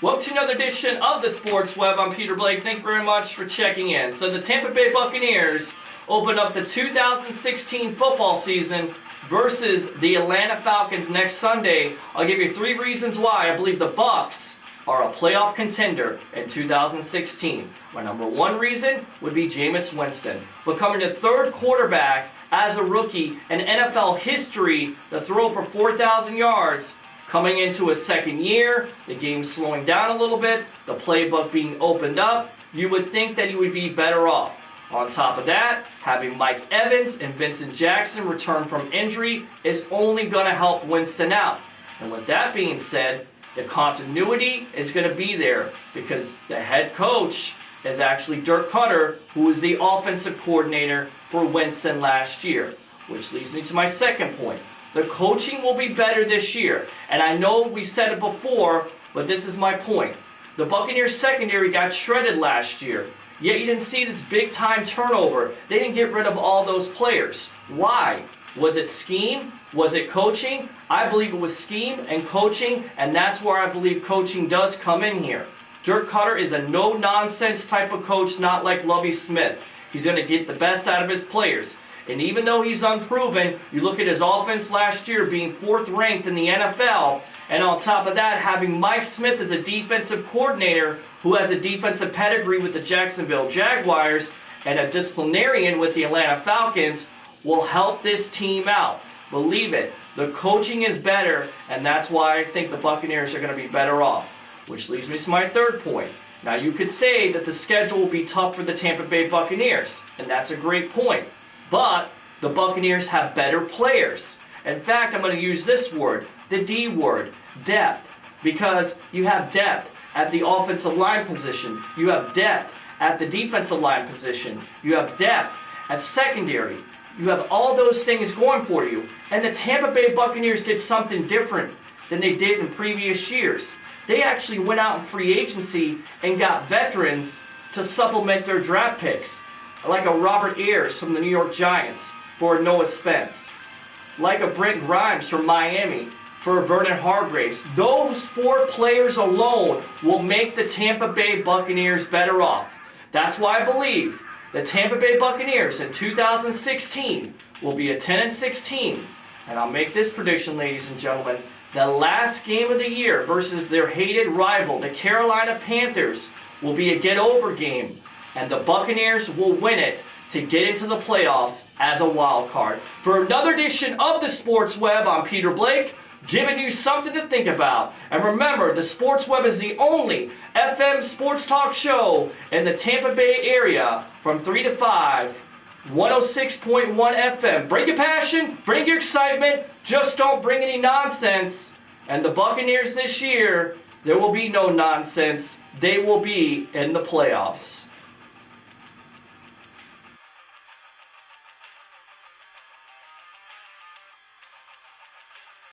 Welcome to another edition of the Sports Web. I'm Peter Blake. Thank you very much for checking in. So the Tampa Bay Buccaneers open up the 2016 football season versus the Atlanta Falcons next Sunday. I'll give you 3 reasons why I believe the Bucs are a playoff contender in 2016. My number 1 reason would be Jameis Winston, becoming the 3rd quarterback as a rookie in NFL history to throw for 4,000 yards. Coming into his 2nd year, the game's slowing down a little bit, the playbook being opened up, you would think that he would be better off. On top of that, having Mike Evans and Vincent Jackson return from injury is only going to help Winston out. And with that being said, the continuity is going to be there because the head coach is actually Dirk Koetter, who was the offensive coordinator for Winston last year. Which leads me to my second point. The coaching will be better this year. And I know we said it before, but this is my point. The Buccaneers secondary got shredded last year. Yet you didn't see this big-time turnover. They didn't get rid of all those players. Why? Was it scheme? Was it coaching? I believe it was scheme and coaching, and that's where I believe coaching does come in here. Dirk Koetter is a no-nonsense type of coach, not like Lovie Smith. He's going to get the best out of his players. And even though he's unproven, you look at his offense last year being 4th ranked in the NFL, and on top of that, having Mike Smith as a defensive coordinator who has a defensive pedigree with the Jacksonville Jaguars and a disciplinarian with the Atlanta Falcons will help this team out. Believe it, the coaching is better, and that's why I think the Buccaneers are going to be better off. Which leads me to my 3rd point. Now you could say that the schedule will be tough for the Tampa Bay Buccaneers, and that's a great point. But the Buccaneers have better players. In fact, I'm going to use this word, the D word, depth. Because you have depth at the offensive line position. You have depth at the defensive line position. You have depth at secondary. You have all those things going for you. And the Tampa Bay Buccaneers did something different than they did in previous years. They actually went out in free agency and got veterans to supplement their draft picks. Like a Robert Ayers from the New York Giants for Noah Spence. Like a Brent Grimes from Miami for Vernon Hargreaves. Those 4 players alone will make the Tampa Bay Buccaneers better off. That's why I believe the Tampa Bay Buccaneers in 2016 will be a 10-16. And I'll make this prediction, ladies and gentlemen. The last game of the year versus their hated rival, the Carolina Panthers, will be a get-over game. And the Buccaneers will win it to get into the playoffs as a wild card. For another edition of the Sports Web, I'm Peter Blake, giving you something to think about. And remember, the Sports Web is the only FM sports talk show in the Tampa Bay area from 3 to 5, 106.1 FM. Bring your passion, bring your excitement, just don't bring any nonsense. And the Buccaneers this year, there will be no nonsense. They will be in the playoffs.